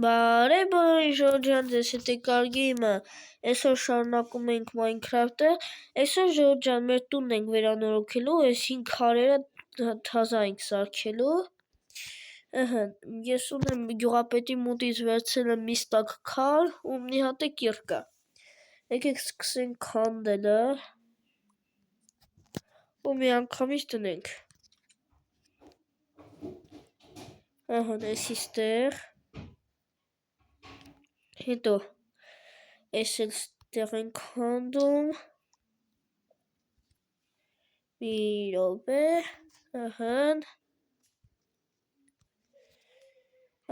Բարև բոլորին Ժորժան, ձեզ հետ է Կարգիմը, այսօր շարունակում ենք Minecraft-ը, այսօր Ժորժան մեր տունն ենք վերանորոգելու, այս 5 քարերը թազա ենք սարքելու, ես ունեմ գյուղապետի մոտից վերցրել եմ մի ստակ քար ու մի հատ է կիրկա, եկեք սկսենք քանդելը ու մի անգամից դնենք, այսի ստեղ, հետո այս էլ ստեղ ենք քանդում, մի րոպե,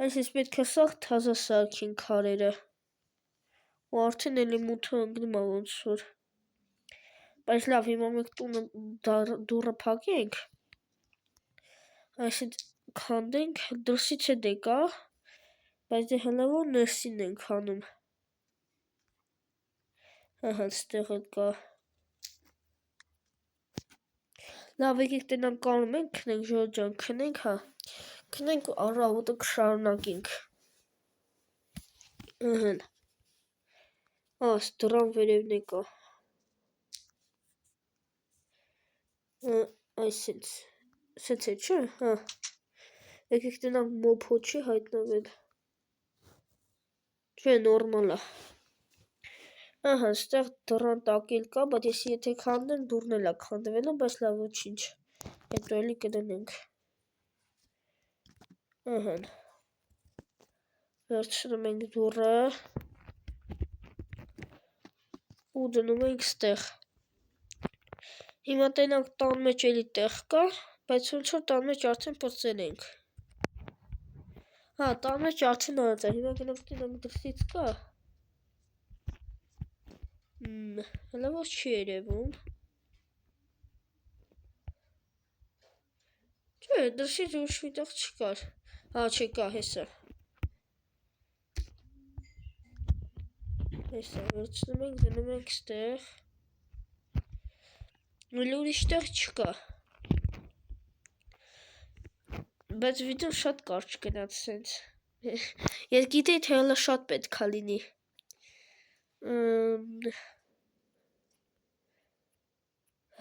այսպես պետք է սաղ թազա սարքին քարերը, ու արդեն էլի մութը ընկնում է ոնց որ, բայց լավ հիմա մենք տունը դուռը փակենք, այսինքն քանդենք, դրսից է դեկա, բայց դե հələ որ ներսին ենք հանում, ստեղ էլ կա, լավ եկեք տենան կանում ենք, քնենք Ժորժան, քնենք հա, քնենք ու առավոտը կշարունակենք, դռան վերևն է կա, այսենց է չէ, եկեք տենանք մոբ չի հայտնվել, չէ նորմալ է, ստեղ դռան տակ էլ կա, բայց ես եթե քանդեմ դուռն էլ է քանդվելու, բայց լավ ոչինչ, հետո էլի կդնենք, վերցնում ենք դուռը ու դնում ենք ստեղ, հիմա տենանք տան մեջ էլի տեղ կա, բայց ոնց որ տան մեջ արդեն պրծել ենք, տան մեջ արդեն արած է, հիմա գնանք տենանք դրսից կա, հələ որ չի երևում, չէ դրսից ուրիշ միտեղ չկար, չկա հեսա, վերցնում ենք դնում ենք ստեղ, էլ ուրիշ տեղ չկա, բայց վիդեոն շատ կարճ գնաց սենց, ես գիտեի թե հələ շատ պետք է լինի,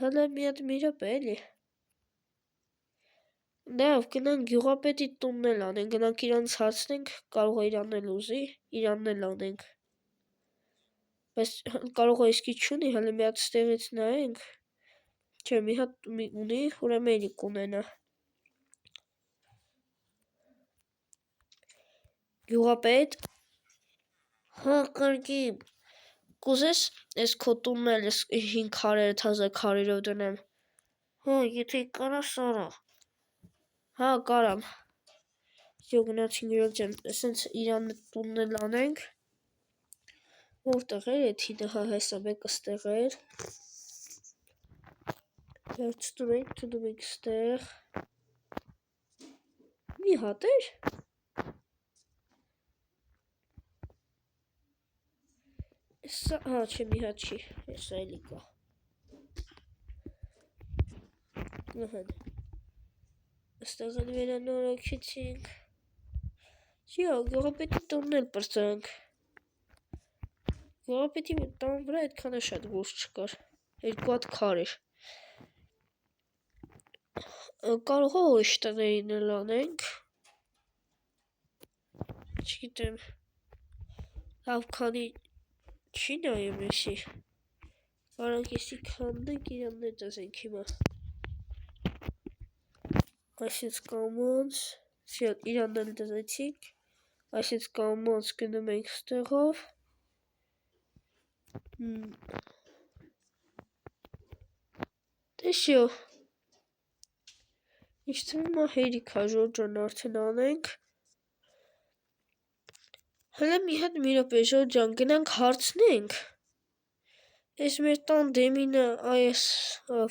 հələ մի հատ մի րոպե էլի, լավ գնանք գյուղապետի տունն էլ անենք, գնանք իրանից հարցնենք, կարող է իրանն էլ ուզի, իրանն էլ անենք, բայց կարող է իսկի չունի, հələ մի հատ ստեղից նայենք, չէ մի հատ ունի, ուրեմն էլի կունենա, գյուղապետ, Կարգիմ, կուզես այս քո տունն էլ 5 քարերը թազա քարերով դնեմ, եթե կարաս արա, կարամ, գնացինք Ժորժան, սենց իրան տունն էլ անենք, որտեղ էր էդ հինը, հեսա մեկը ստեղ էր, վերցնում ենք, դնում ենք ստեղ, մի հատ էր, չէ մի հատ չի, հեսա էլի կա, ստեղ էլ վերանորոգեցինք, գյուղապետի տունն էլ պրծանք, գյուղապետի տան վրա այդքան է շատ որս չկար, 2 հատ քար էր, կարող է ուրիշ տներին էլ անենք, չգիտեմ, լավ քանի չի նայում եսի, կարանք եսի քանդենք իրանն է դզենք հիմա, այսինց կամոնց, իրանն էլ դզեցինք, այսինց կամոնց գնում ենք ստեղով, դե շյո, ինչ թվում է հերիք է Ժորժան արդեն անենք, հələ մի հատ մի րոպե Ժորժան գնանք հարցնենք, այս մեր տան դեմինը այս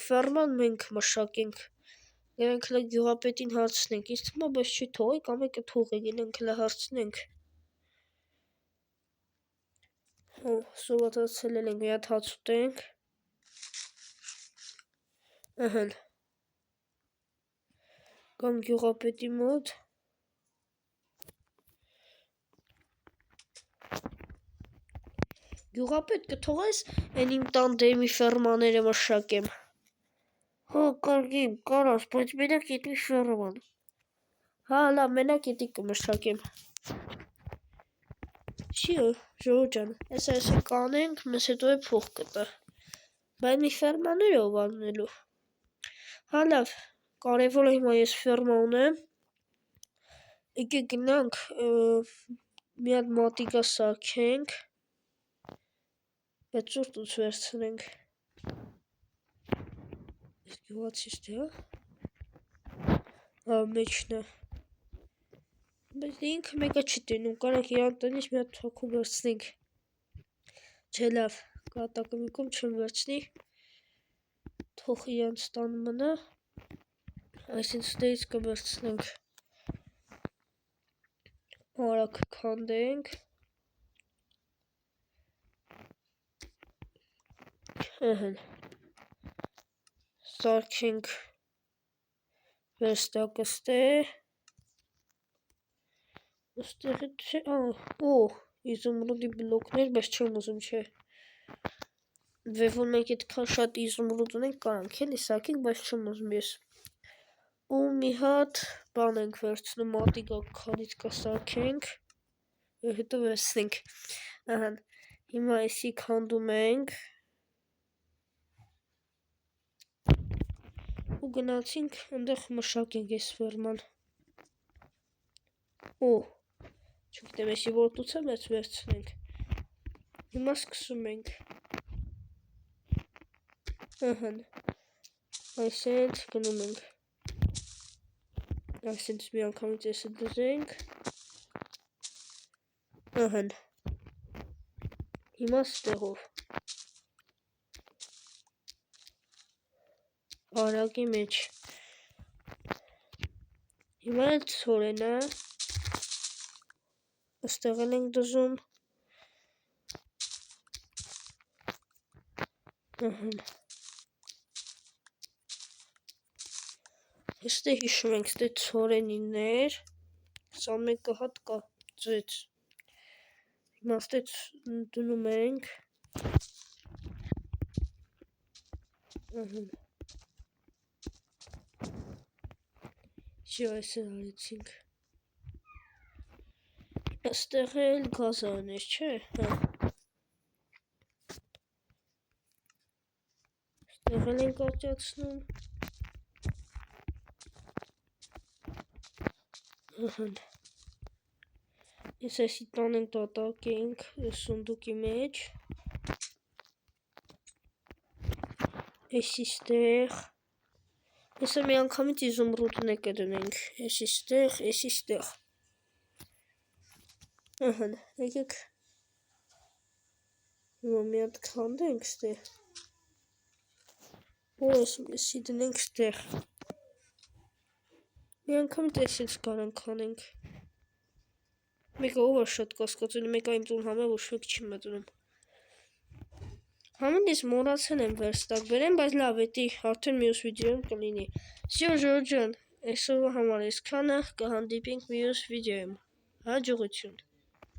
ֆերման մենք մշակենք, գնանք հələ գյուղապետին հարցնենք, ինձ թվում է բայց չի թողի, կամ եկե թողի, գնանք հələ հարցնենք, սովածացել ենք, մի հատ հաց ուտենք, կամ գյուղապետի մոտ, Գյուղապետ կթողես այն իմ տան դեմի ֆերմաները մշակեմ։ Հա, կարգին, կարաս, բայց մենակ ետի ֆերման։ Հա, լավ, մենակ ետի կմշակեմ։ Շիո, ժողովուրդ ջան, այս կանենք, մեզ հետո է փող կտա։ Բայց մի ֆերմաները ով անելու։ Հա, լավ, կարևորը հիմա ես ֆերմա ունեմ։ Եկեք գնանք մի հատ մատիկա սարքենք։ Բայց ծուրտուց վերցնենք։ Ես գյուղացիս թե, հա։ Հա, մեջն է։ Բայց ինքը մեկը չի տենում, կարանք իրան տնից մի հատ հոգու վերցնենք։ Չէ, լավ, կատակը մի կողմ չեմ վերցնի։ Թող իրանց տան մնա։ Այսինքն ստերից կվերցնենք։ Արագ քանդենք։ Ահն։ Սարքենք վերստակը ստեղ։ Ստեղի չէ, իզումրուդի բլոկներ, բայց չեմ ուզում, չէ։ Վեվում մենք այդքան շատ իզումրուդ ունենք, կարանք էլի սարքենք, բայց չեմ ուզում ես։ Ու մի հատ բան ենք վերցնում, մատիկա քանիցկա սարքենք, հետո վերցնենք։ Ահան, հիմա էսի քանդում ենք։ Ու գնացինք, ընդեղ մշակենք այս ֆերման։ Չգիտեմ, էսի որտուց եմ ես վերցնենք։ Հիմա սկսում ենք։ Ահն, այսենց գնում ենք։ Այսենց մի անգամից էսը դրենք։ Ահն, հիմա ստեղով։ Արագի մեջ։ Հիմա էլ ցորեն է։ Ստեղ ենք դժում։ Ահն։ Եստե հիշում ենք, ստե ցորենիներ, 21 հատ կա, ձեց։ Հիմա ստե դնում ենք։ Ահն։ Շիո այս էլ արեցինք։ Ստեղ էլ գազարներ, չէ, հա։ Ստեղ էլ ենք աճացնում։ Ահն։ Ես այսի տան ենք տատակենք սունդուկի մեջ։ Էսի ստեղ։ Եսը մի անգամից իզումրուդն է կդնենք։ Էսի ստեղ, էսի ստեղ։ Ահն, եկեք։ Հիմա մի հատ քանդենք ստեղ։ Էսի դնենք ստեղ։ Մի անգամից էսից կարանք քանենք։ Մեկը ով է շատ կասկածում, մեկը իմ տուն համը ոչ մեկ չի մտնում։ Համեն ես մոռացել եմ վերստակ բերեմ, բայց լավ, էտի արդեն մյուս վիդեոյում կլինի։ Շիո ժողովուրդ ջան, այսօրվա համար այսքանը, կհանդիպենք մյուս վիդեոյում։ Հաջողություն։